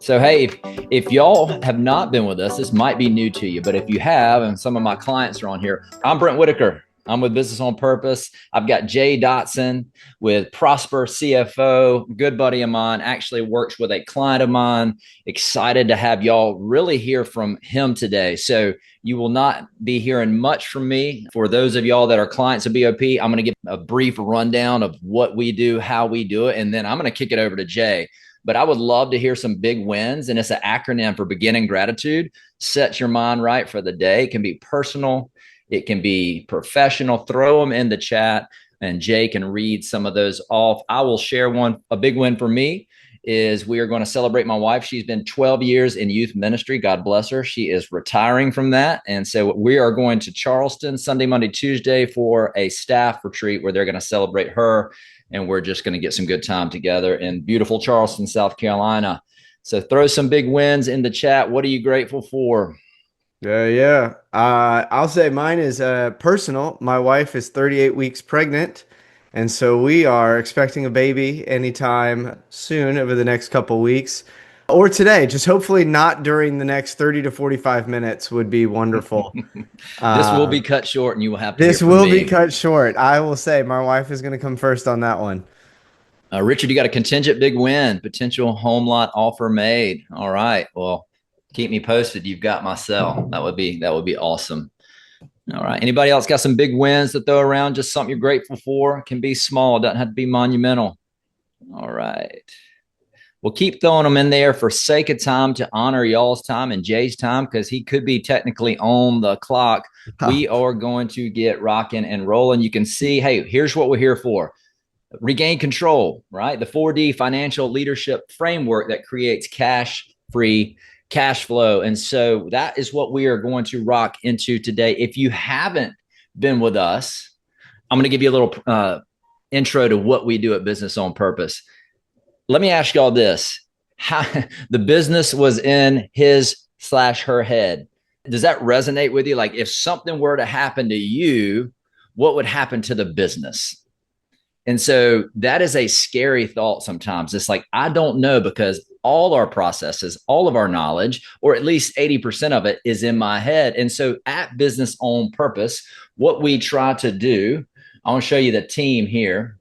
So, hey, if y'all have not been with us, this might be new to you, but if you have, and some of my clients are on here, I'm Brent Whitaker. I'm with Business on Purpose. I've got Jay Dotson with Prosper CFO, good buddy of mine, actually works with a client of mine. Excited to have y'all really hear from him today. So you will not be hearing much from me. For those of y'all that are clients of BOP, I'm going to give a brief rundown of what we do, how we do it, and then I'm going to kick it over to Jay. But I would love to hear some big wins. And it's an acronym for beginning gratitude. Set your mind right for the day. It can be personal. It can be professional. Throw them in the chat and Jay can read some of those off. I will share one. A big win for me is we are going to celebrate my wife. She's been 12 years in youth ministry. God bless her. She is retiring from that. And so we are going to Charleston Sunday, Monday, Tuesday for a staff retreat where they're going to celebrate her. And we're just going to get some good time together in beautiful Charleston, South Carolina. So throw some big wins in the chat. What are you grateful for? I'll say mine is personal. My wife is 38 weeks pregnant, and so we are expecting a baby anytime soon over the next couple weeks. Or today, just hopefully not during the next 30 to 45 minutes would be wonderful. This will Uh, be cut short and you will have to hear this from will be me. cut short. I will say my wife is going to come first on that one. Richard, you got a contingent big win, potential home lot offer made. All right. Well, keep me posted. You've got my cell. That would be awesome. All right. Anybody else got some big wins to throw around? Just something you're grateful for. It can be small. It doesn't have to be monumental. All right. We'll keep throwing them in there for sake of time to honor y'all's time and Jay's time because he could be technically on the clock. We are going to get rocking and rolling. You can see, hey, here's what we're here for. Regain control, right? The 4D financial leadership framework that creates cash-free cash flow. And so that is what we are going to rock into today. If you haven't been with us, I'm going to give you a little intro to what we do at Business on Purpose. Let me ask y'all this. How the business was in his/her head. Does that resonate with you? Like if something were to happen to you, what would happen to the business? And so that is a scary thought sometimes. It's like, I don't know because all our processes, all of our knowledge, or at least 80% of it is in my head. And so at Business on Purpose, what we try to do, I want to show you the team here,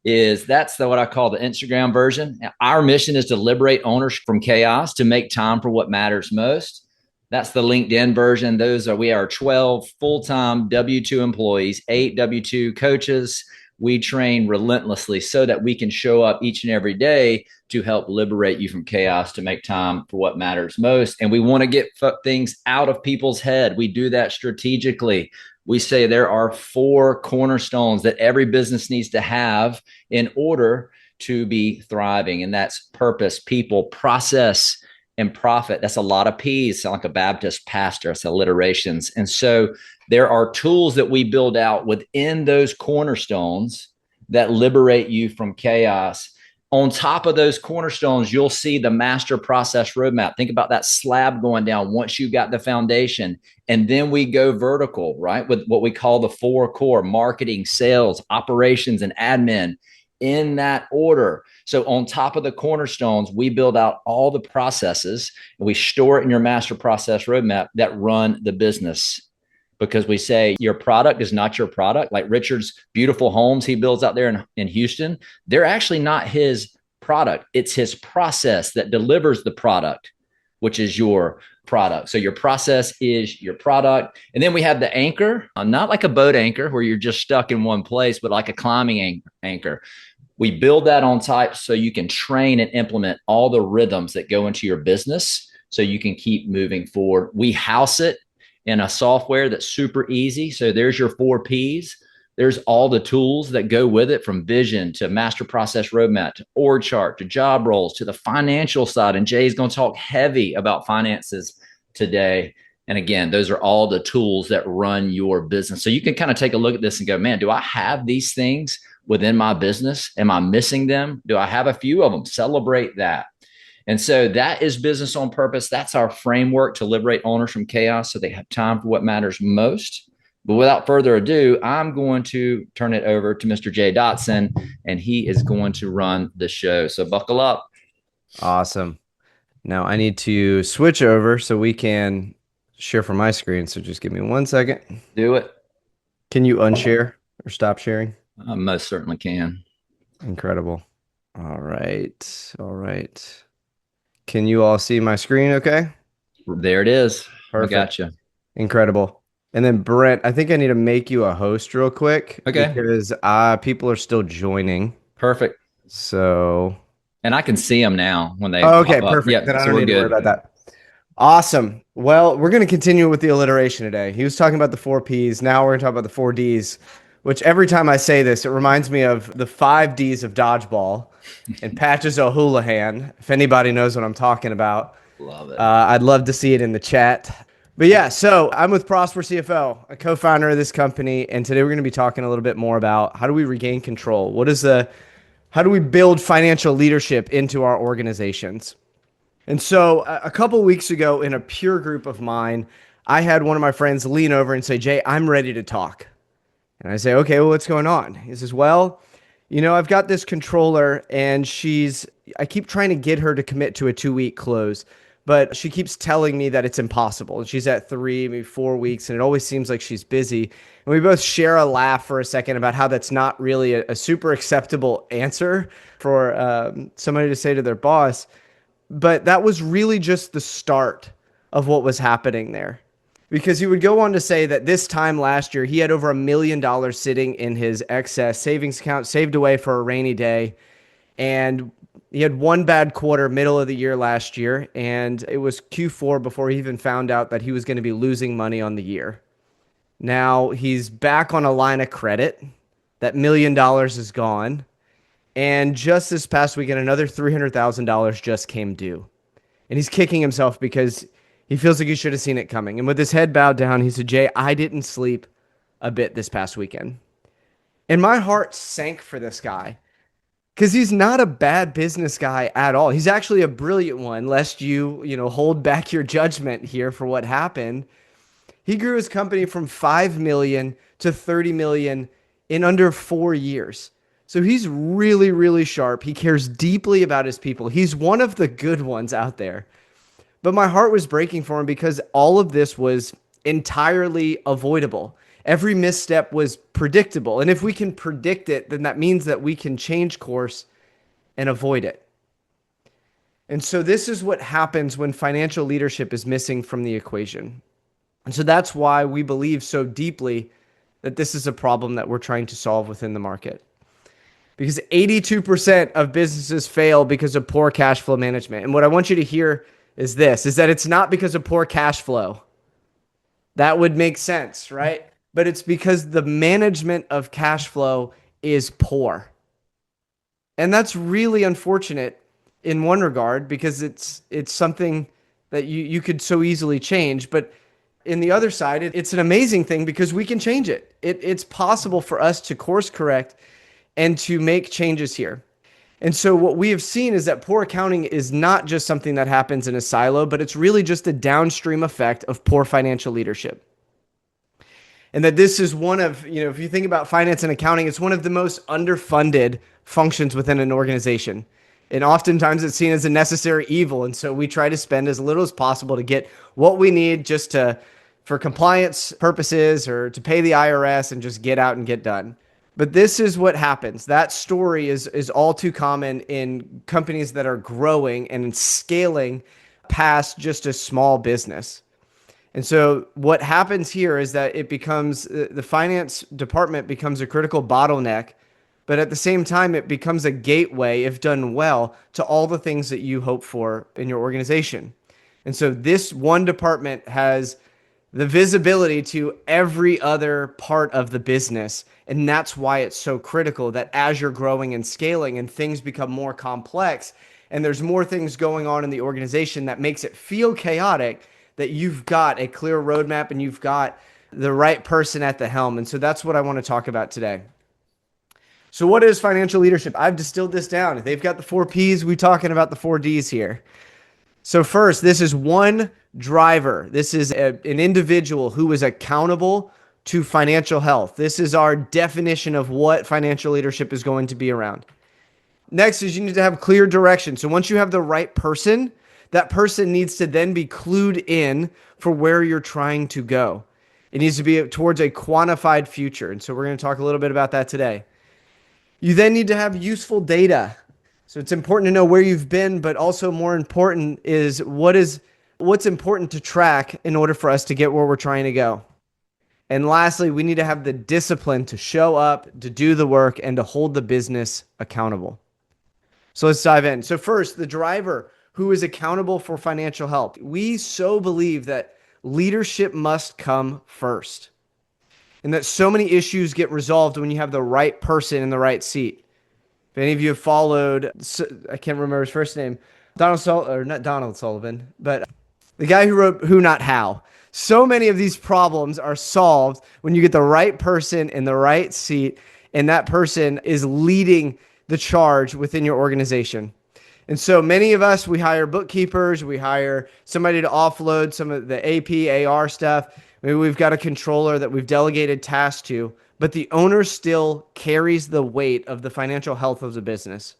is that's what I call the Instagram version. Our mission is to liberate owners from chaos to make time for what matters most. That's the LinkedIn version. We are 12 full-time W-2 employees, 8 W-2 coaches. We train relentlessly so that we can show up each and every day to help liberate you from chaos to make time for what matters most. And we want to get things out of people's head. We do that strategically. We say there are 4 cornerstones that every business needs to have in order to be thriving. And that's purpose, people, process, and profit. That's a lot of P's. Sound like a Baptist pastor. It's alliterations. And so there are tools that we build out within those cornerstones that liberate you from chaos. On top of those cornerstones, you'll see the master process roadmap. Think about that slab going down once you got the foundation. And then we go vertical, right? With what we call the 4 core: marketing, sales, operations, and admin, in that order. So on top of the cornerstones, we build out all the processes and we store it in your master process roadmap that run the business. Because we say your product is not your product. Like Richard's beautiful homes he builds out there in Houston, they're actually not his product. It's his process that delivers the product, which is your product. So your process is your product. And then we have the anchor, not like a boat anchor where you're just stuck in one place, but like a climbing anchor. We build that on type so you can train and implement all the rhythms that go into your business so you can keep moving forward. We house it in a software that's super easy. So there's your 4 P's. There's all the tools that go with it, from vision to master process roadmap to org chart to job roles to the financial side. And Jay's going to talk heavy about finances today. And again, those are all the tools that run your business. So you can kind of take a look at this and go, man, do I have these things within my business? Am I missing them? Do I have a few of them? Celebrate that. And so that is Business on Purpose. That's our framework to liberate owners from chaos so they have time for what matters most. But without further ado, I'm going to turn it over to Mr. Jay Dotson, and he is going to run the show. So buckle up. Awesome. Now I need to switch over so we can share from my screen. So just give me 1 second. Do it. Can you unshare or stop sharing? I most certainly can. Incredible. All right. All right. Can you all see my screen okay? There it is. I Perfect. got you. Incredible. And then Brent, I think I need to make you a host real quick Okay. because people are still joining. Perfect. So, And I can see them now when they oh, okay, pop up. perfect. Yep. Then I So don't we're need to worry good. about that. Awesome. Well, we're going to continue with the alliteration today. He was talking about the four P's. Now we're going to talk about the four D's, which every time I say this, it reminds me of the five D's of dodgeball and Patches O'Houlihan, if anybody knows what I'm talking about. Love it. I'd love to see it in the chat. But yeah, so I'm with Prosper CFO, a co-founder of this company, and today we're going to be talking a little bit more about how do we regain control? How do we build financial leadership into our organizations? And so a couple weeks ago in a peer group of mine, I had one of my friends lean over and say, "Jay, I'm ready to talk." And I say, "Okay, well, what's going on?" He says, "Well, I've got this controller and I keep trying to get her to commit to a 2 week close, but she keeps telling me that it's impossible. And she's at 3, maybe 4 weeks, and it always seems like she's busy." And we both share a laugh for a second about how that's not really a super acceptable answer for somebody to say to their boss. But that was really just the start of what was happening there. Because he would go on to say that this time last year, he had over $1 million sitting in his excess savings account, saved away for a rainy day. And he had one bad quarter, middle of the year last year. And it was Q4 before he even found out that he was going to be losing money on the year. Now he's back on a line of credit. That $1 million is gone. And just this past weekend, another $300,000 just came due. And he's kicking himself because he feels like he should have seen it coming. And with his head bowed down, he said, "Jay, I didn't sleep a bit this past weekend." And my heart sank for this guy because he's not a bad business guy at all. He's actually a brilliant one, lest hold back your judgment here for what happened. He grew his company from 5 million to 30 million in under 4 years. So he's really, really sharp. He cares deeply about his people. He's one of the good ones out there. But my heart was breaking for him because all of this was entirely avoidable. Every misstep was predictable. And if we can predict it, then that means that we can change course and avoid it. And so this is what happens when financial leadership is missing from the equation. And so that's why we believe so deeply that this is a problem that we're trying to solve within the market. Because 82% of businesses fail because of poor cash flow management. And what I want you to hear is that it's not because of poor cash flow. That would make sense, right? But it's because the management of cash flow is poor. And that's really unfortunate in one regard because it's something that you could so easily change. But in the other side, it's an amazing thing because we can change it. It's possible for us to course correct and to make changes here. And so what we have seen is that poor accounting is not just something that happens in a silo, but it's really just a downstream effect of poor financial leadership. And that this is one of, if you think about finance and accounting, it's one of the most underfunded functions within an organization. And oftentimes it's seen as a necessary evil. And so we try to spend as little as possible to get what we need for compliance purposes or to pay the IRS and just get out and get done. But this is what happens. That story is all too common in companies that are growing and scaling past just a small business. And so what happens here is that the finance department becomes a critical bottleneck, but at the same time, it becomes a gateway, if done well, to all the things that you hope for in your organization. And so this one department has the visibility to every other part of the business. And that's why it's so critical that as you're growing and scaling and things become more complex and there's more things going on in the organization that makes it feel chaotic, that you've got a clear roadmap and you've got the right person at the helm. And so that's what I want to talk about today. So what is financial leadership? I've distilled this down. They've got the 4 Ps. We're talking about the 4 Ds here. So first, this is one driver. This is an individual who is accountable to financial health. This is our definition of what financial leadership is going to be around. Next is you need to have clear direction. So once you have the right person, that person needs to then be clued in for where you're trying to go. It needs to be towards a quantified future. And so we're going to talk a little bit about that today. You then need to have useful data. So it's important to know where you've been, but also more important is what's important to track in order for us to get where we're trying to go. And lastly, we need to have the discipline to show up, to do the work, and to hold the business accountable. So let's dive in. So first, the driver who is accountable for financial health. We so believe that leadership must come first, and that so many issues get resolved when you have the right person in the right seat. If any of you have followed, I can't remember his first name, not Donald Sullivan, but the guy who wrote Who Not How. So many of these problems are solved when you get the right person in the right seat, and that person is leading the charge within your organization. And so many of us, we hire bookkeepers, we hire somebody to offload some of the AP, AR stuff. Maybe we've got a controller that we've delegated tasks to, but the owner still carries the weight of the financial health of the business.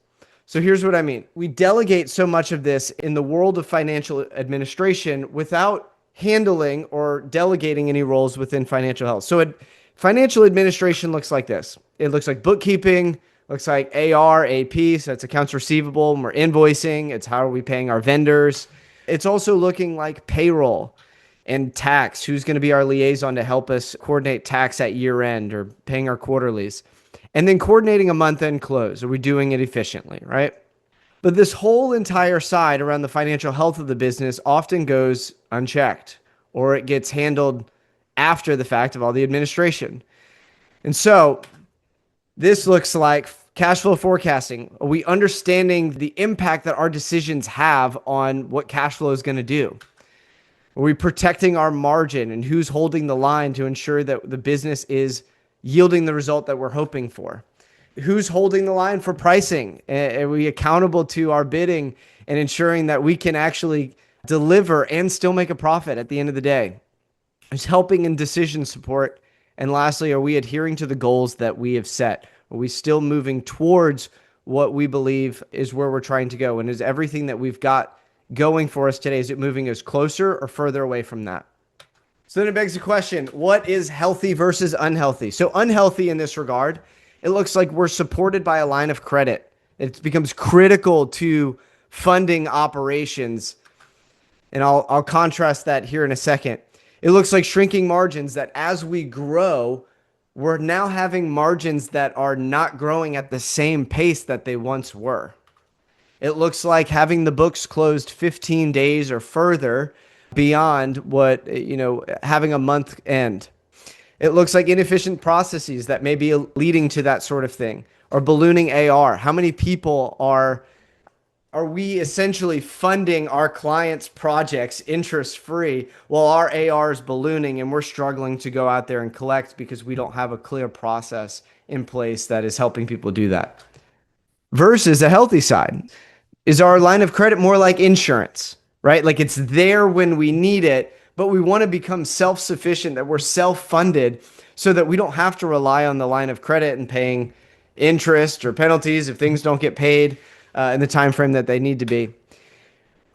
So here's what I mean. We delegate so much of this in the world of financial administration without handling or delegating any roles within financial health. So financial administration looks like this. It looks like bookkeeping, looks like AR, AP, so that's accounts receivable, and we're invoicing. It's how are we paying our vendors. It's also looking like payroll and tax. Who's going to be our liaison to help us coordinate tax at year end or paying our quarterlies? And then coordinating a month-end close. Are we doing it efficiently, right? But this whole entire side around the financial health of the business often goes unchecked, or it gets handled after the fact of all the administration. And so this looks like cash flow forecasting. Are we understanding the impact that our decisions have on what cash flow is going to do? Are we protecting our margin and who's holding the line to ensure that the business is yielding the result that we're hoping for? Who's holding the line for pricing? Are we accountable to our bidding and ensuring that we can actually deliver and still make a profit at the end of the day? Who's helping in decision support? And lastly, are we adhering to the goals that we have set? Are we still moving towards what we believe is where we're trying to go? And is everything that we've got going for us today, is it moving us closer or further away from that? So then it begs the question, what is healthy versus unhealthy? So unhealthy in this regard, it looks like we're supported by a line of credit. It becomes critical to funding operations. And I'll contrast that here in a second. It looks like shrinking margins, that as we grow, we're now having margins that are not growing at the same pace that they once were. It looks like having the books closed 15 days or further beyond what, having a month end. It looks like inefficient processes that may be leading to that sort of thing, or ballooning AR. How many people are we essentially funding our clients' projects interest-free while our AR is ballooning and we're struggling to go out there and collect because we don't have a clear process in place that is helping people do that? Versus a healthy side. Is our line of credit more like insurance, right? Like it's there when we need it, but we want to become self-sufficient, that we're self-funded so that we don't have to rely on the line of credit and paying interest or penalties if things don't get paid in the time frame that they need to be.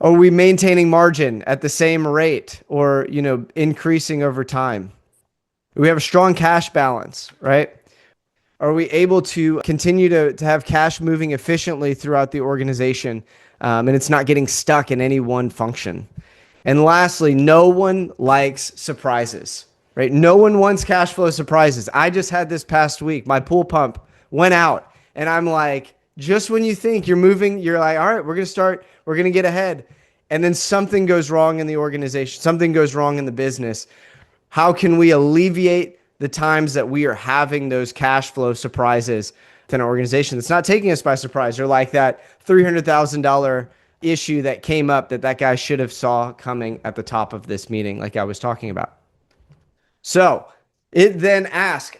Are we maintaining margin at the same rate or, increasing over time? Do we have a strong cash balance, right? Are we able to continue to have cash moving efficiently throughout the organization and it's not getting stuck in any one function? And lastly, no one likes surprises, right? No one wants cash flow surprises. I just had this past week, my pool pump went out and I'm like, just when you think you're moving, you're like, all right, we're going to get ahead. And then something goes wrong in the organization, something goes wrong in the business. How can we alleviate the times that we are having those cash flow surprises within our organization that's not taking us by surprise, or like that $300,000 issue that came up that guy should have saw coming at the top of this meeting, like I was talking about. So it then asks,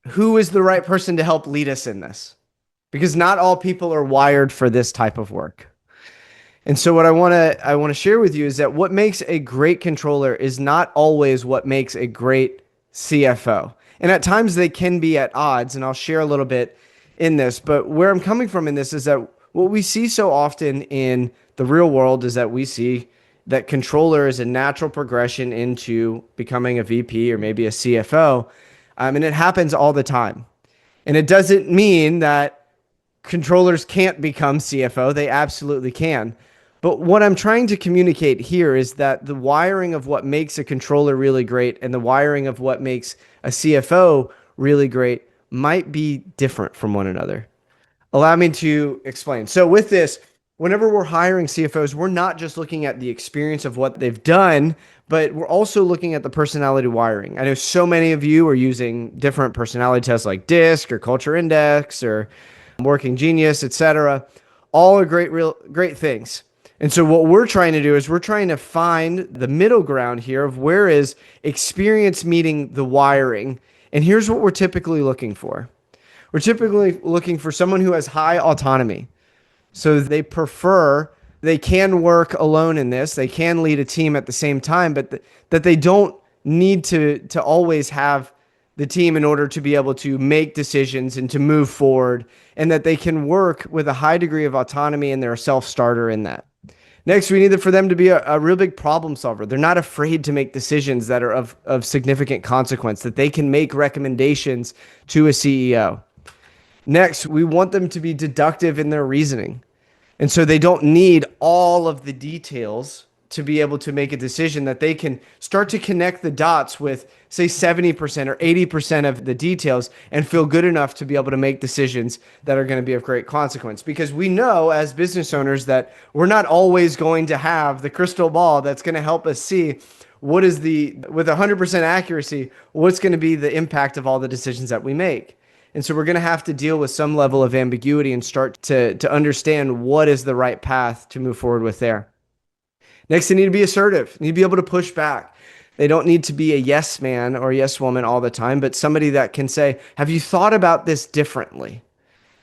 who is the right person to help lead us in this? Because not all people are wired for this type of work. And so what I want to share with you is that what makes a great controller is not always what makes a great CFO. And at times they can be at odds, and I'll share a little bit in this, but where I'm coming from in this is that what we see so often in the real world is that we see that controller is a natural progression into becoming a VP or maybe a CFO. And it happens all the time. And it doesn't mean that controllers can't become CFO. They absolutely can. But what I'm trying to communicate here is that the wiring of what makes a controller really great and the wiring of what makes a CFO really great might be different from one another. Allow me to explain. So with this, whenever we're hiring CFOs, we're not just looking at the experience of what they've done, but we're also looking at the personality wiring. I know so many of you are using different personality tests like DISC or Culture Index or Working Genius, etc. All are great things. And so what we're trying to do is we're trying to find the middle ground here of where is experience meeting the wiring. And here's what we're typically looking for. We're typically looking for someone who has high autonomy. So they can work alone in this. They can lead a team at the same time, but that they don't need to always have the team in order to be able to make decisions and to move forward, and that they can work with a high degree of autonomy and they're a self-starter in that. Next, we need for them to be a real big problem solver. They're not afraid to make decisions that are of significant consequence, that they can make recommendations to a CEO. Next, we want them to be deductive in their reasoning. And so they don't need all of the details to be able to make a decision, that they can start to connect the dots with, say, 70% or 80% of the details and feel good enough to be able to make decisions that are going to be of great consequence. Because we know as business owners that we're not always going to have the crystal ball that's going to help us see what is with 100% accuracy, what's going to be the impact of all the decisions that we make. And so we're going to have to deal with some level of ambiguity and start to understand what is the right path to move forward with there. Next, they need to be assertive. They need to be able to push back. They don't need to be a yes man or yes woman all the time, but somebody that can say, have you thought about this differently?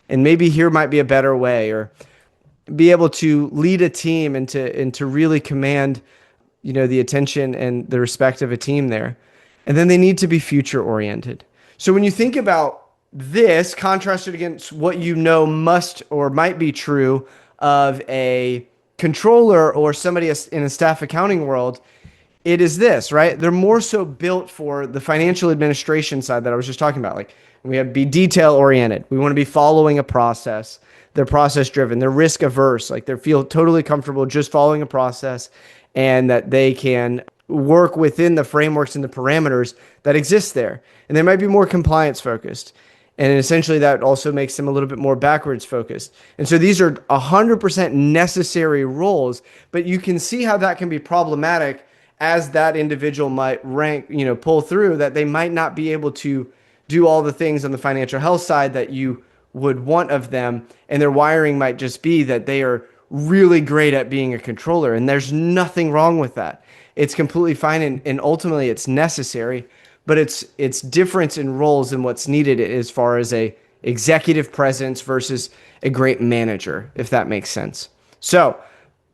And maybe here might be a better way, or be able to lead a team and to really command, the attention and the respect of a team there. And then they need to be future oriented. So when you think about this contrasted against what must or might be true of a controller or somebody in a staff accounting world, it is this, right? They're more so built for the financial administration side that I was just talking about. Like, we have to be detail oriented. We want to be following a process. They're process driven. They're risk averse. Like, they feel totally comfortable just following a process, and that they can work within the frameworks and the parameters that exist there. And they might be more compliance focused. And essentially that also makes them a little bit more backwards focused. And so these are 100% necessary roles, but you can see how that can be problematic as that individual might pull through, that they might not be able to do all the things on the financial health side that you would want of them. And their wiring might just be that they are really great at being a controller. And there's nothing wrong with that. It's completely fine. And ultimately it's necessary. But it's difference in roles and what's needed as far as a executive presence versus a great manager, if that makes sense. So,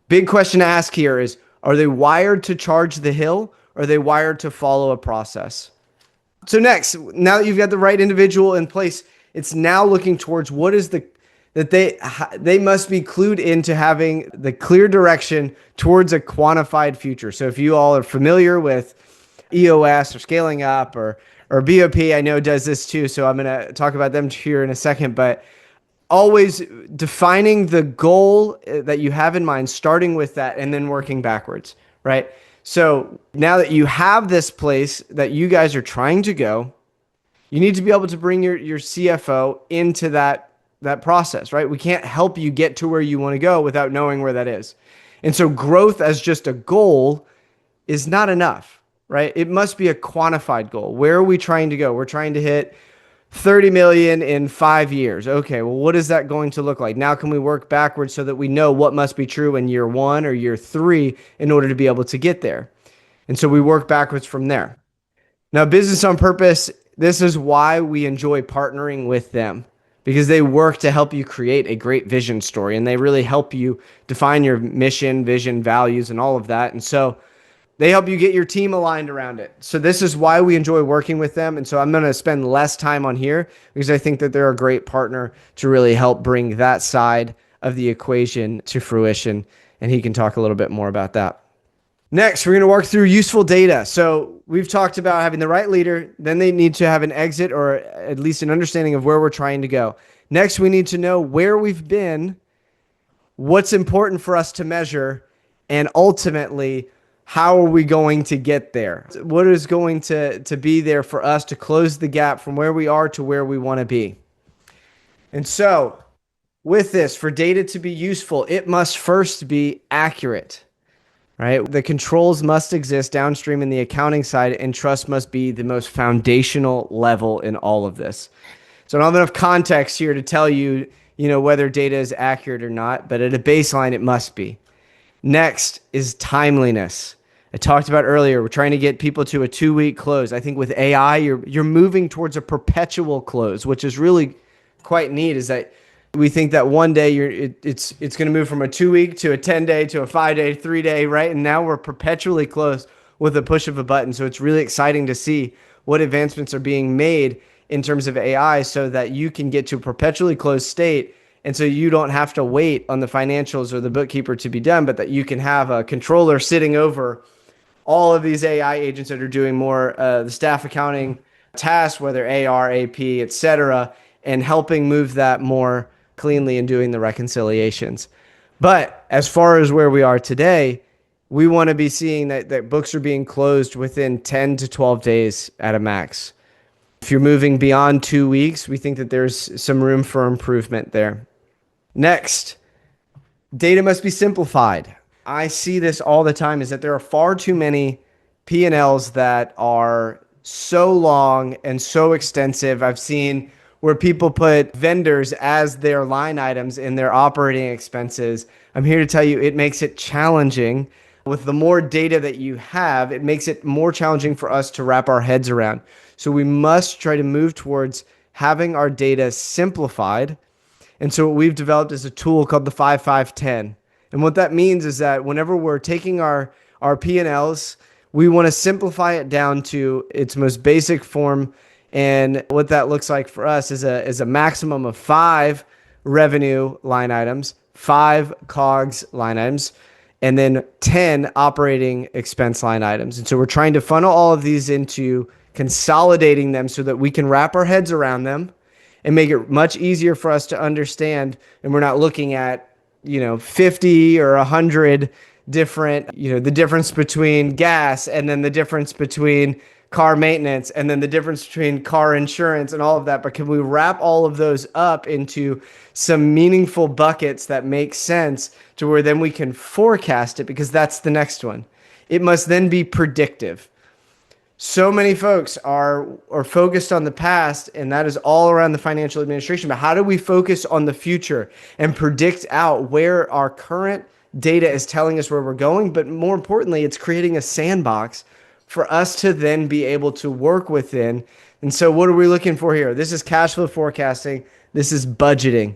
big question to ask here is, are they wired to charge the hill, or are they wired to follow a process? So next, now that you've got the right individual in place, it's now looking towards what is that they must be clued into having the clear direction towards a quantified future. So if you all are familiar with EOS or Scaling Up or BOP, I know does this too. So I'm going to talk about them here in a second, but always defining the goal that you have in mind, starting with that and then working backwards, right? So now that you have this place that you guys are trying to go, you need to be able to bring your CFO into that process, right? We can't help you get to where you want to go without knowing where that is. And so growth as just a goal is not enough. Right? It must be a quantified goal. Where are we trying to go? We're trying to hit 30 million in 5 years. Okay, well, what is that going to look like? Now, can we work backwards so that we know what must be true in year 1 or year 3 in order to be able to get there? And so we work backwards from there. Now, business on purpose, this is why we enjoy partnering with them, because they work to help you create a great vision story, and they really help you define your mission, vision, values, and all of that. And so they help you get your team aligned around it. So this is why we enjoy working with them. And so I'm going to spend less time on here because I think that they're a great partner to really help bring that side of the equation to fruition. And he can talk a little bit more about that. Next, we're going to walk through useful data. So we've talked about having the right leader. Then they need to have an exit or at least an understanding of where we're trying to go. Next, we need to know where we've been, what's important for us to measure, and ultimately, how are we going to get there? What is going to be there for us to close the gap from where we are to where we want to be? And so with this, for data to be useful, it must first be accurate. Right? The controls must exist downstream in the accounting side, and trust must be the most foundational level in all of this. So I don't have enough context here to tell you, whether data is accurate or not, but at a baseline, it must be. Next is timeliness. I talked about earlier, we're trying to get people to a 2-week close. I think with AI, you're moving towards a perpetual close, which is really quite neat, is that we think that one day it's going to move from a 2-week to a 10-day to a 5-day, 3-day, right? And now we're perpetually closed with a push of a button. So it's really exciting to see what advancements are being made in terms of AI so that you can get to a perpetually closed state. And so you don't have to wait on the financials or the bookkeeper to be done, but that you can have a controller sitting over all of these AI agents that are doing more the staff accounting tasks, whether AR, AP, et cetera, and helping move that more cleanly and doing the reconciliations. But as far as where we are today, we want to be seeing that books are being closed within 10 to 12 days at a max. If you're moving beyond 2 weeks, we think that there's some room for improvement there. Next, data must be simplified. I see this all the time, is that there are far too many P&Ls that are so long and so extensive. I've seen where people put vendors as their line items in their operating expenses. I'm here to tell you it makes it challenging. With the more data that you have, it makes it more challenging for us to wrap our heads around. So we must try to move towards having our data simplified. And so what we've developed is a tool called the 5-5-10. And what that means is that whenever we're taking our P&Ls, we want to simplify it down to its most basic form. And what that looks like for us is a maximum of 5 revenue line items, 5 COGS line items, and then 10 operating expense line items. And so we're trying to funnel all of these into consolidating them so that we can wrap our heads around them and make it much easier for us to understand. And we're not looking at, 50 or 100 different, the difference between gas and then the difference between car maintenance and then the difference between car insurance and all of that. But can we wrap all of those up into some meaningful buckets that make sense to where then we can forecast it? Because that's the next one. It must then be predictive. So many folks are focused on the past, and that is all around the financial administration. But how do we focus on the future and predict out where our current data is telling us where we're going? But more importantly, it's creating a sandbox for us to then be able to work within. And so what are we looking for here? This is cash flow forecasting. This is budgeting.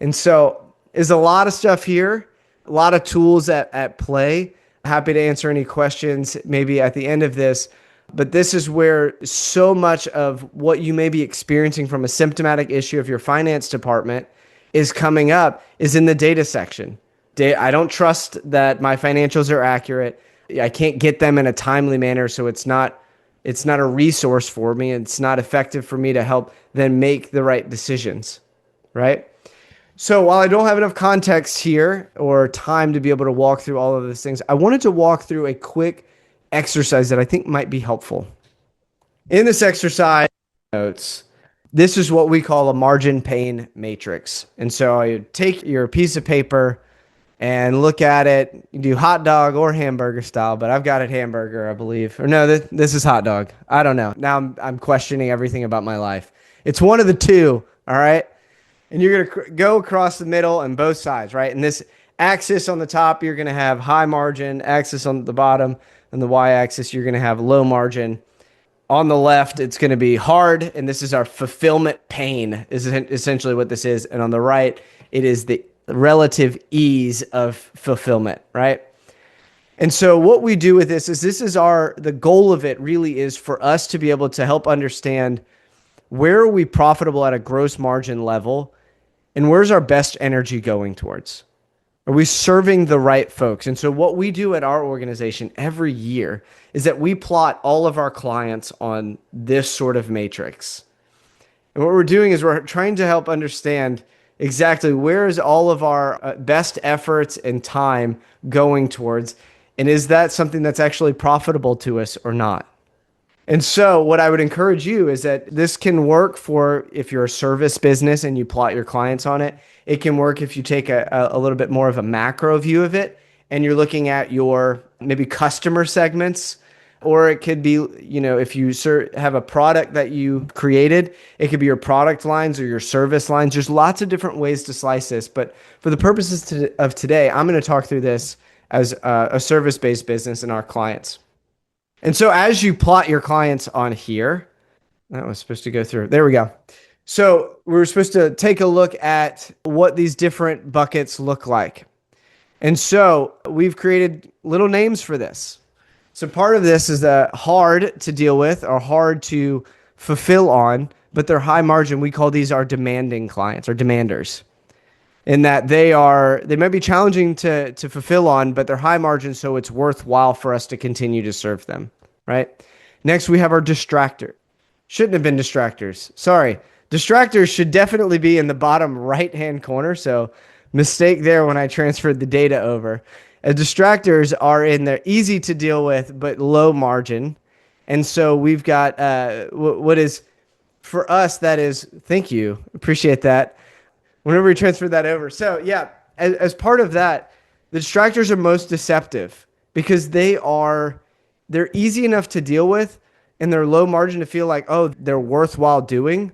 And so there's a lot of stuff here, a lot of tools at play. Happy to answer any questions maybe at the end of this. But this is where so much of what you may be experiencing from a symptomatic issue of your finance department is coming up is in the data section. I don't trust that my financials are accurate. I can't get them in a timely manner, so it's not a resource for me. It's not effective for me to help then make the right decisions, right? So while I don't have enough context here or time to be able to walk through all of those things, I wanted to walk through a quick exercise that I think might be helpful. In this exercise notes, this is what we call a margin pain matrix. And so you take your piece of paper and look at it. You do hot dog or hamburger style, but I've got it hamburger, I believe. Or no, this is hot dog. I don't know. Now I'm questioning everything about my life. It's one of the two, all right? And you're going to go across the middle and both sides, right? And this axis on the top, you're going to have high margin. Axis on the bottom, and the y-axis, you're going to have low margin. On the left, it's going to be hard, and this is our fulfillment pain, is essentially what this is. And on the right, it is the relative ease of fulfillment, right? And so what we do with this is the goal of it really is for us to be able to help understand where are we profitable at a gross margin level, And where's our best energy going towards? Are we serving the right folks? And so what we do at our organization every year is that we plot all of our clients on this sort of matrix. And what we're doing is we're trying to help understand exactly where is all of our best efforts and time going towards, and is that something that's actually profitable to us or not? And so, what I would encourage you is that this can work for if you're a service business and you plot your clients on it. It can work if you take a little bit more of a macro view of it and you're looking at your maybe customer segments. Or it could be, if you have a product that you created, it could be your product lines or your service lines. There's lots of different ways to slice this. But for the purposes of today, I'm going to talk through this as a service-based business and our clients. And so as you plot your clients on here, that was supposed to go through. There we go. So we're supposed to take a look at what these different buckets look like. And so we've created little names for this. So part of this is hard to deal with or hard to fulfill on, but they're high margin. We call these our demanding clients or demanders. In that they might be challenging to fulfill on, but they're high margin, so it's worthwhile for us to continue to serve them, right? Next, we have our distractor. Shouldn't have been distractors. Sorry. Distractors should definitely be in the bottom right-hand corner, so mistake there when I transferred the data over. Distractors are in there, easy to deal with, but low margin. And so we've got what is, for us, that is, thank you, appreciate that, whenever we transfer that over. So yeah, as part of that, the distractors are most deceptive because they're easy enough to deal with and they're low margin to feel like, oh, they're worthwhile doing.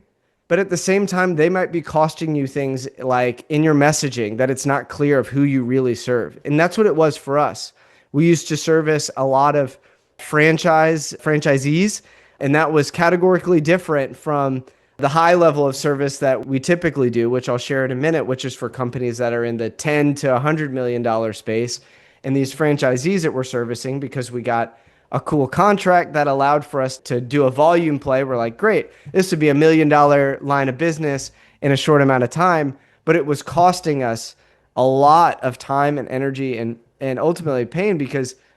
But at the same time, they might be costing you things like in your messaging that it's not clear of who you really serve. And that's what it was for us. We used to service a lot of franchisees, and that was categorically different from the high level of service that we typically do, which I'll share in a minute, which is for companies that are in the $10 to $100 million space. And these franchisees that we're servicing, because we got a cool contract that allowed for us to do a volume play. We're like, great, this would be $1 million line of business in a short amount of time, but it was costing us a lot of time and energy and ultimately pain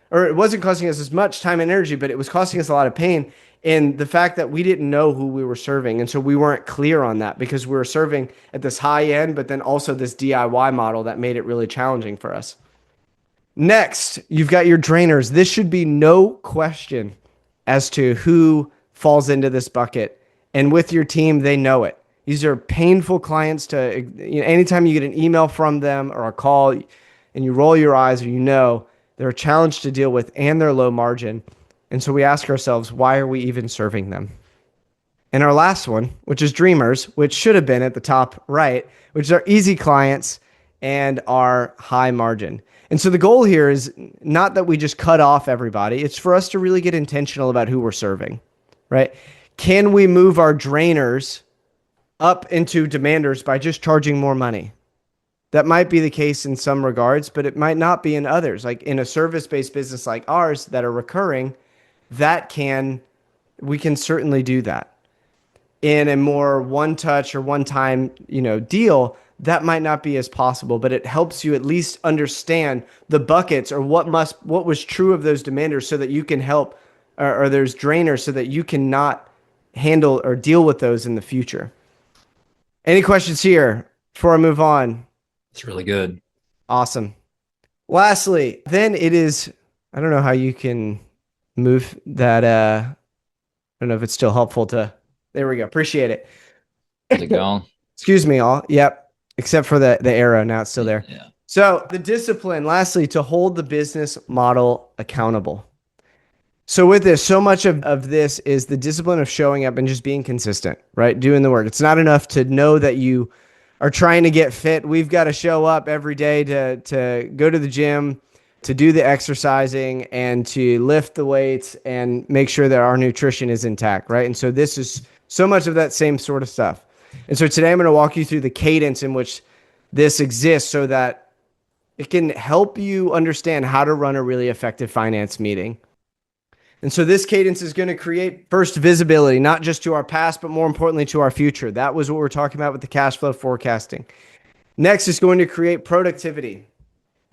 or it wasn't costing us as much time and energy, but it was costing us a lot of pain in the fact that we didn't know who we were serving. And so we weren't clear on that because we were serving at this high end, but then also this DIY model that made it really challenging for us. Next, you've got your drainers. This should be no question as to who falls into this bucket. And with your team, they know it. These are painful clients anytime you get an email from them or a call and you roll your eyes or they're a challenge to deal with and they're low margin. And so we ask ourselves, why are we even serving them? And our last one, which is dreamers, which should have been at the top right, which is our easy clients and our high margin. And so the goal here is not that we just cut off everybody. It's for us to really get intentional about who we're serving, right? Can we move our drainers up into demanders by just charging more money? That might be the case in some regards, but it might not be in others. Like in a service-based business like ours that are recurring, we can certainly do that. In a more one-touch or one-time, deal, that might not be as possible, but it helps you at least understand the buckets or what was true of those demanders so that you can help, or there's drainers so that you can not handle or deal with those in the future. Any questions here before I move on? It's really good. Awesome. Lastly, then I don't know how you can move that. I don't know if it's still helpful there we go. Appreciate it. Is it gone? Excuse me all. Yep. Except for the arrow. Now it's still there. Yeah. So the discipline, lastly, to hold the business model accountable. So with this, so much of this is the discipline of showing up and just being consistent, right? Doing the work. It's not enough to know that you are trying to get fit. We've got to show up every day to go to the gym, to do the exercising and to lift the weights and make sure that our nutrition is intact, right? And so this is so much of that same sort of stuff. And so today I'm going to walk you through the cadence in which this exists so that it can help you understand how to run a really effective finance meeting. And so this cadence is going to create first visibility, not just to our past, but more importantly to our future. That was what we're talking about with the cash flow forecasting. Next is going to create productivity.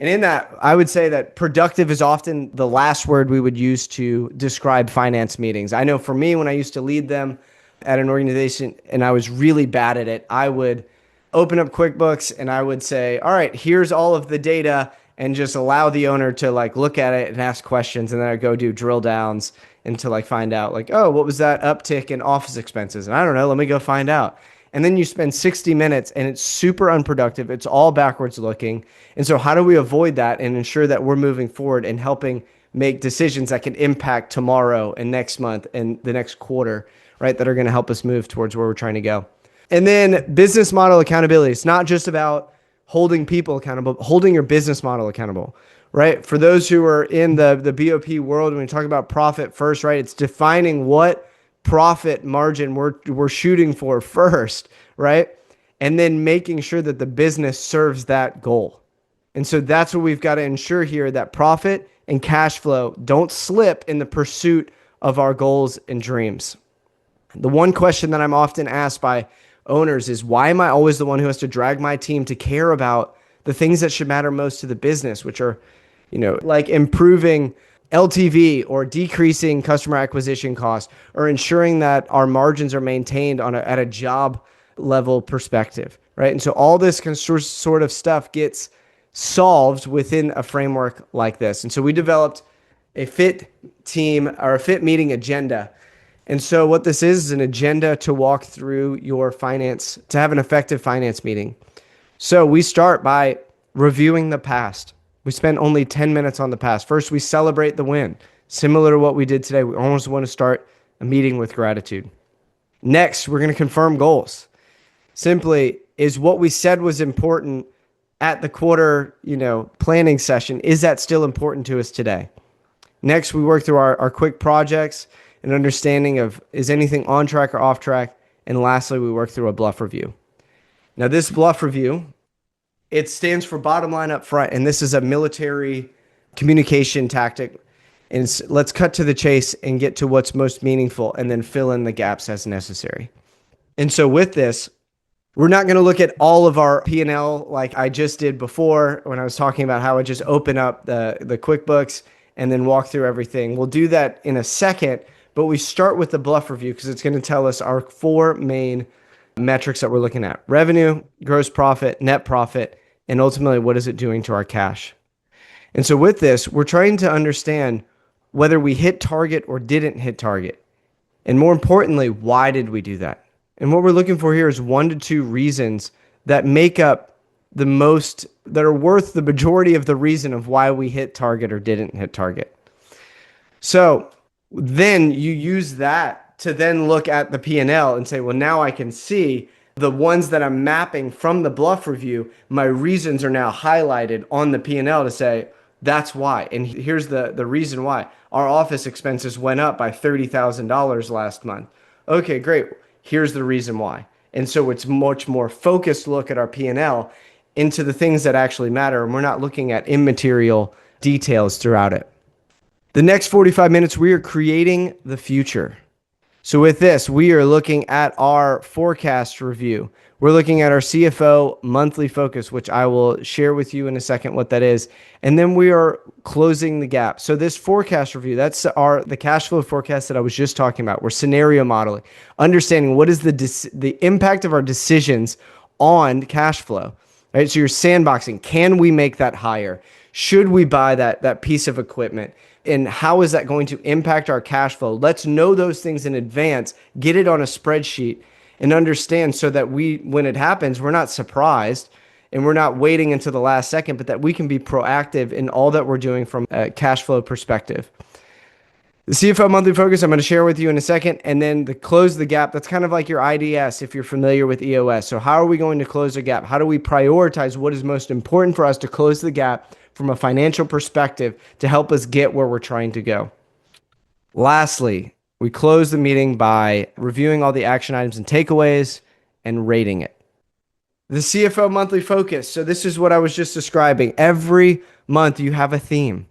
And in that, I would say that productive is often the last word we would use to describe finance meetings. I know for me, when I used to lead them at an organization and I was really bad at it, I would open up QuickBooks and I would say, all right, here's all of the data, and just allow the owner to like look at it and ask questions. And then I'd go do drill downs and to like find out like, oh, what was that uptick in office expenses? And I don't know, let me go find out. And then you spend 60 minutes and it's super unproductive. It's all backwards looking. And so how do we avoid that and ensure that we're moving forward and helping make decisions that can impact tomorrow and next month and the next quarter, right? That are going to help us move towards where we're trying to go. And then business model accountability. It's not just about holding people accountable, holding your business model accountable, right? For those who are in the BOP world, when we talk about profit first, right? It's defining what profit margin we're shooting for first, right? And then making sure that the business serves that goal. And so that's what we've got to ensure here, that profit and cash flow don't slip in the pursuit of our goals and dreams. The one question that I'm often asked by owners is, why am I always the one who has to drag my team to care about the things that should matter most to the business, which are, like improving LTV or decreasing customer acquisition costs or ensuring that our margins are maintained at a job level perspective, right? And so all this sort of stuff gets solved within a framework like this. And so we developed a fit team or a fit meeting agenda. And so what this is an agenda to walk through your finance, to have an effective finance meeting. So we start by reviewing the past. We spend only 10 minutes on the past. First, we celebrate the win. Similar to what we did today, we almost want to start a meeting with gratitude. Next, we're going to confirm goals. Simply, is what we said was important at the quarter, planning session, is that still important to us today? Next, we work through our quick projects and understanding of, is anything on track or off track? And lastly, we work through a bluff review. Now, this bluff review, it stands for bottom line up front, and this is a military communication tactic. And let's cut to the chase and get to what's most meaningful and then fill in the gaps as necessary. And so with this, we're not going to look at all of our P&L like I just did before when I was talking about how I just open up the QuickBooks and then walk through everything. We'll do that in a second, but we start with the bluff review because it's going to tell us our 4 main metrics that we're looking at: revenue, gross profit, net profit, and ultimately, what is it doing to our cash? And so with this, we're trying to understand whether we hit target or didn't hit target. And more importantly, why did we do that? And what we're looking for here is 1 to 2 reasons that make up the most, that are worth the majority of the reason of why we hit target or didn't hit target. So then you use that to then look at the P&L and say, well, now I can see the ones that I'm mapping from the bluff review, my reasons are now highlighted on the P&L to say, that's why. And here's the reason why. Our office expenses went up by $30,000 last month. Okay, great. Here's the reason why. And so it's much more focused look at our P&L into the things that actually matter. And we're not looking at immaterial details throughout it. The next 45 minutes, we are creating the future. So with this, we are looking at our forecast review. We're looking at our CFO monthly focus, which I will share with you in a second what that is. And then we are closing the gap. So this forecast review, that's the cash flow forecast that I was just talking about. We're scenario modeling, understanding what is the impact of our decisions on cash flow. Right? So you're sandboxing. Can we make that higher? Should we buy that piece of equipment? And how is that going to impact our cash flow? Let's know those things in advance, get it on a spreadsheet, and understand so that when it happens, we're not surprised and we're not waiting until the last second, but that we can be proactive in all that we're doing from a cash flow perspective. The CFO monthly focus, I'm going to share with you in a second. And then the close the gap, that's kind of like your IDS if you're familiar with EOS. So how are we going to close the gap? How do we prioritize what is most important for us to close the gap from a financial perspective to help us get where we're trying to go? Lastly, we close the meeting by reviewing all the action items and takeaways and rating it. The CFO monthly focus. So this is what I was just describing. Every month you have a theme.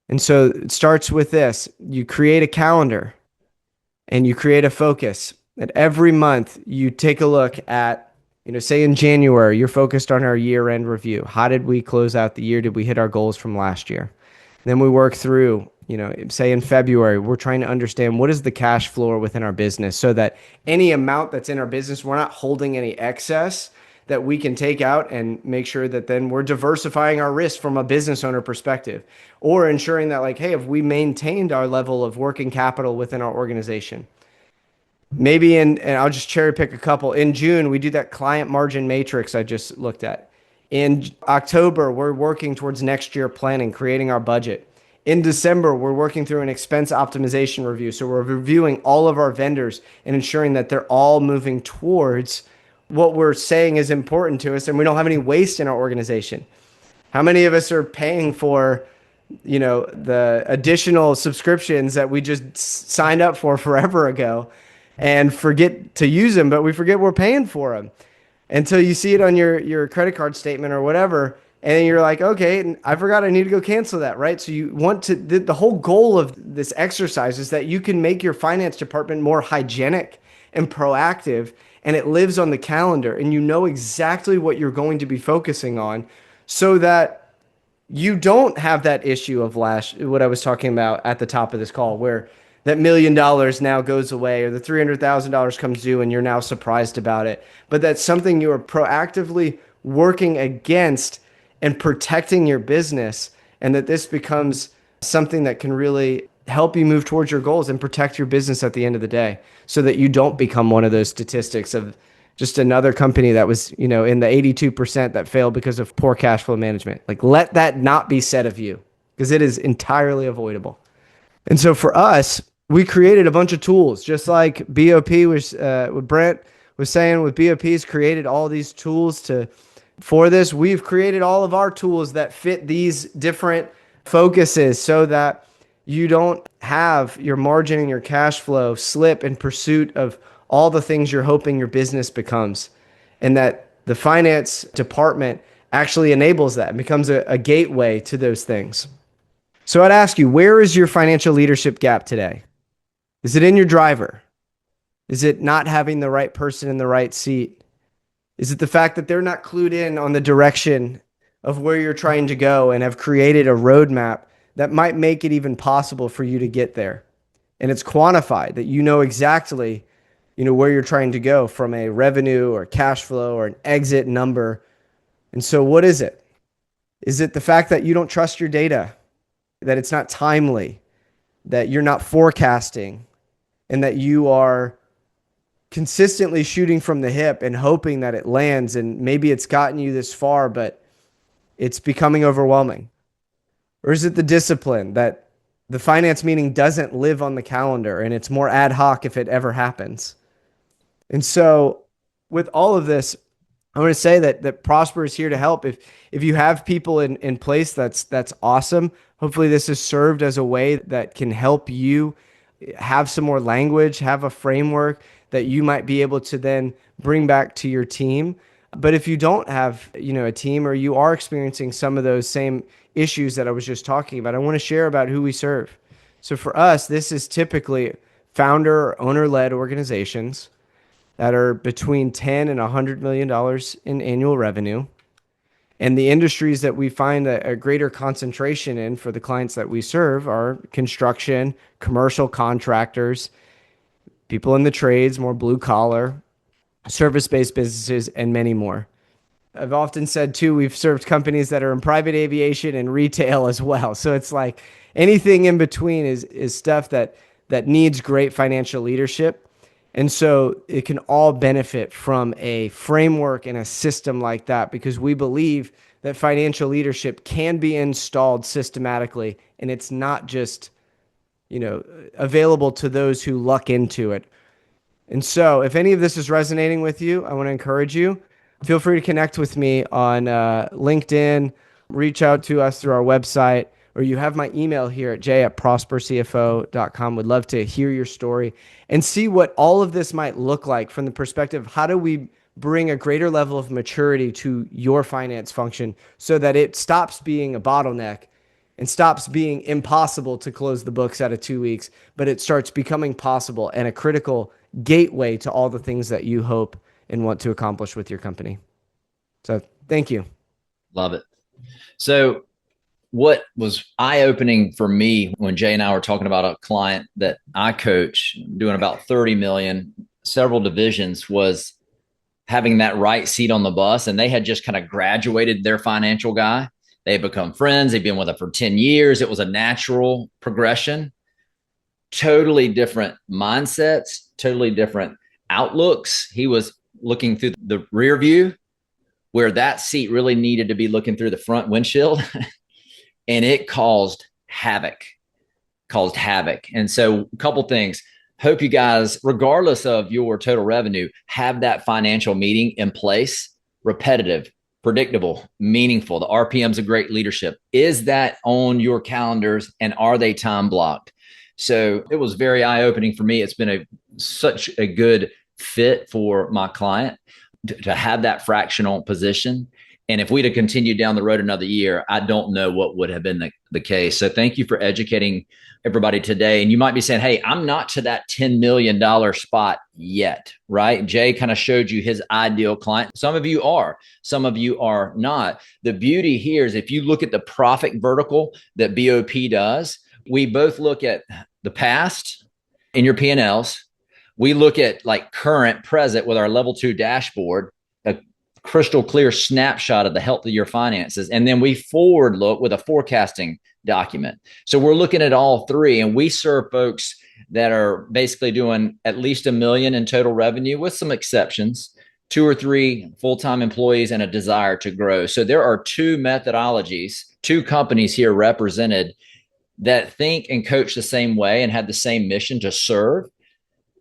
And so it starts with this. You create a calendar and you create a focus. And every month you take a look at Say in January, you're focused on our year-end review. How did we close out the year? Did we hit our goals from last year? Then we work through, say in February, we're trying to understand what is the cash flow within our business so that any amount that's in our business, we're not holding any excess that we can take out and make sure that then we're diversifying our risk from a business owner perspective, or ensuring that like, hey, have we maintained our level of working capital within our organization? Maybe and I'll just cherry pick a couple. In June, we do that client margin matrix I just looked at. In October, we're working towards next year planning, creating our budget. In December, we're working through an expense optimization review. So we're reviewing all of our vendors and ensuring that they're all moving towards what we're saying is important to us and we don't have any waste in our organization. How many of us are paying for the additional subscriptions that we just signed up for forever ago and forget to use them, but we forget we're paying for them until you see it on your credit card statement or whatever. And then you're like, okay, I forgot I need to go cancel that, right? So you want to, the whole goal of this exercise is that you can make your finance department more hygienic and proactive, and it lives on the calendar and you know exactly what you're going to be focusing on so that you don't have that issue of what I was talking about at the top of this call, where that $1 million now goes away or the $300,000 comes due and you're now surprised about it. But that's something you are proactively working against and protecting your business, and that this becomes something that can really help you move towards your goals and protect your business at the end of the day so that you don't become one of those statistics of just another company that was, in the 82% that failed because of poor cash flow management. Like, let that not be said of you because it is entirely avoidable. And so for us, we created a bunch of tools, just like BOP was, what Brent was saying with BOP's created all these tools for this. We've created all of our tools that fit these different focuses so that you don't have your margin and your cash flow slip in pursuit of all the things you're hoping your business becomes, and that the finance department actually enables that and becomes a gateway to those things. So I'd ask you, where is your financial leadership gap today? Is it in your driver? Is it not having the right person in the right seat? Is it the fact that they're not clued in on the direction of where you're trying to go and have created a roadmap that might make it even possible for you to get there? And it's quantified that you know exactly, where you're trying to go from a revenue or cash flow or an exit number. And so what is it? Is it the fact that you don't trust your data, that it's not timely, that you're not forecasting, and that you are consistently shooting from the hip and hoping that it lands, and maybe it's gotten you this far, but it's becoming overwhelming? Or is it the discipline that the finance meeting doesn't live on the calendar and it's more ad hoc if it ever happens? And so with all of this, I want to say that Prosper is here to help. If you have people in place, that's awesome. Hopefully this has served as a way that can help you have some more language, have a framework that you might be able to then bring back to your team. But if you don't have, a team, or you are experiencing some of those same issues that I was just talking about, I want to share about who we serve. So for us, this is typically founder or owner-led organizations that are between $10 and $100 million in annual revenue. And the industries that we find a greater concentration in for the clients that we serve are construction, commercial contractors, people in the trades, more blue collar, service-based businesses, and many more. I've often said too, we've served companies that are in private aviation and retail as well. So it's like anything in between is stuff that needs great financial leadership. And so it can all benefit from a framework and a system like that, because we believe that financial leadership can be installed systematically, and it's not just, available to those who luck into it. And so if any of this is resonating with you, I want to encourage you, feel free to connect with me on LinkedIn, reach out to us through our website, or you have my email here at jay@prospercfo.com. Would love to hear your story and see what all of this might look like from the perspective of how do we bring a greater level of maturity to your finance function so that it stops being a bottleneck and stops being impossible to close the books out of 2 weeks, but it starts becoming possible and a critical gateway to all the things that you hope and want to accomplish with your company. So thank you. Love it. So what was eye-opening for me when Jay and I were talking about a client that I coach doing about 30 million, several divisions, was having that right seat on the bus. And they had just kind of graduated their financial guy. They had become friends. They'd been with him for 10 years. It was a natural progression. Totally different mindsets, totally different outlooks. He was looking through the rear view where that seat really needed to be looking through the front windshield. And it caused havoc. And so a couple things. Hope you guys, regardless of your total revenue, have that financial meeting in place, repetitive, predictable, meaningful. The RPM's a great leadership. Is that on your calendars, and are they time blocked? So it was very eye-opening for me. It's been such a good fit for my client to have that fractional position. And if we'd have continued down the road another year, I don't know what would have been the case. So thank you for educating everybody today. And you might be saying, hey, I'm not to that $10 million spot yet, right? Jay kind of showed you his ideal client. Some of you are, some of you are not. The beauty here is if you look at the profit vertical that BOP does, we both look at the past in your P&Ls. We look at like current, present with our level 2 dashboard, a crystal clear snapshot of the health of your finances. And then we forward look with a forecasting document. So we're looking at all three, and we serve folks that are basically doing at least $1 million in total revenue with some exceptions, 2 or 3 full-time employees, and a desire to grow. So there are 2 methodologies, 2 companies here represented that think and coach the same way and have the same mission to serve.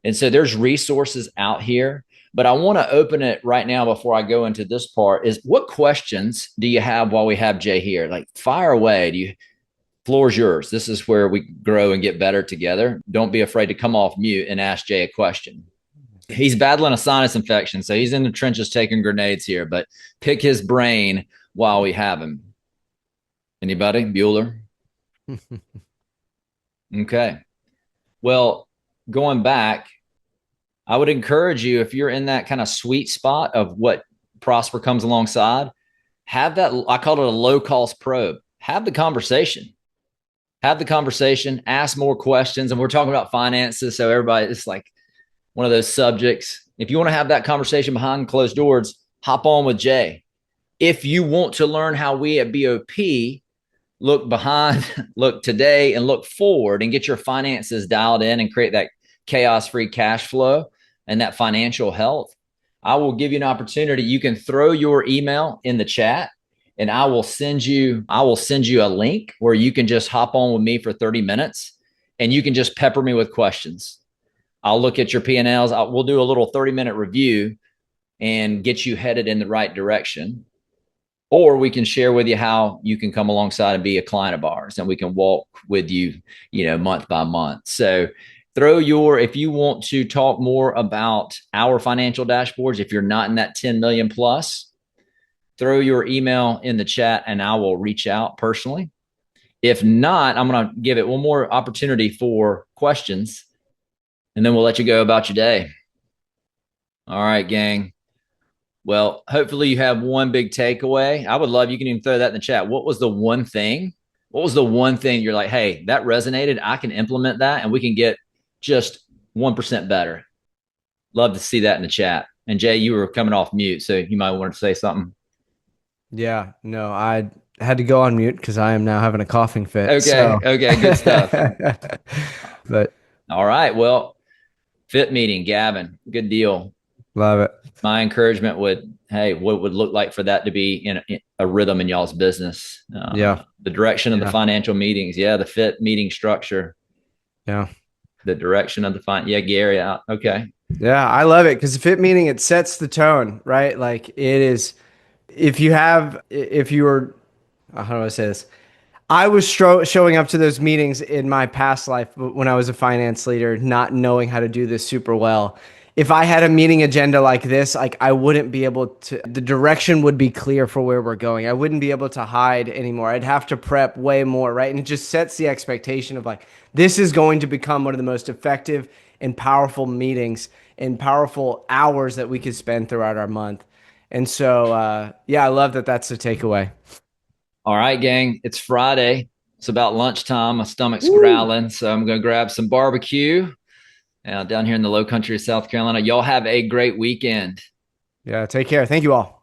And so there's resources out here, but I want to open it right now before I go into this part is what questions do you have while we have Jay here? Like fire away. Floor's yours. This is where we grow and get better together. Don't be afraid to come off mute and ask Jay a question. He's battling a sinus infection, so he's in the trenches taking grenades here, but pick his brain while we have him. Anybody? Bueller? Okay. Well, going back, I would encourage you, if you're in that kind of sweet spot of what Prosper comes alongside, have that, I call it a low cost probe. Have the conversation. Ask more questions. And we're talking about finances. So everybody, it's like one of those subjects. If you want to have that conversation behind closed doors, hop on with Jay. If you want to learn how we at BOP look behind, look today, and look forward and get your finances dialed in and create that chaos-free cash flow and that financial health, I will give you an opportunity. You can throw your email in the chat and I will send you a link where you can just hop on with me for 30 minutes and you can just pepper me with questions. I'll look at your P&Ls. We'll do a little 30-minute review and get you headed in the right direction. Or we can share with you how you can come alongside and be a client of ours, and we can walk with you, month by month. So if you want to talk more about our financial dashboards, if you're not in that 10 million plus, throw your email in the chat and I will reach out personally. If not, I'm going to give it one more opportunity for questions and then we'll let you go about your day. All right, gang. Well, hopefully you have one big takeaway. I would love, you can even throw that in the chat. What was the one thing you're like, hey, that resonated. I can implement that and we can get just 1% better. Love to see that in the chat. And Jay, you were coming off mute, so you might want to say something. Yeah, no, I had to go on mute because I am now having a coughing fit. Okay, good stuff. But all right, well, fit meeting, Gavin, good deal. Love it. My encouragement what would look like for that to be in a rhythm in y'all's business? The direction of the financial meetings. Yeah, the fit meeting structure. Yeah. The direction of the Gary out. Okay. Yeah, I love it because the fit meeting, it sets the tone, right? Like it is, if you're, how do I say this? I was showing up to those meetings in my past life when I was a finance leader, not knowing how to do this super well. If I had a meeting agenda like this, like I wouldn't be able to, the direction would be clear for where we're going. I wouldn't be able to hide anymore. I'd have to prep way more, right? And it just sets the expectation of like, this is going to become one of the most effective and powerful meetings. and powerful hours that we could spend throughout our month. And so, yeah, I love that that's the takeaway. All right, gang. It's Friday. It's about lunchtime. My stomach's Woo! growling. So I'm going to grab some barbecue down here in the low country of South Carolina. Y'all have a great weekend. Yeah, take care. Thank you all.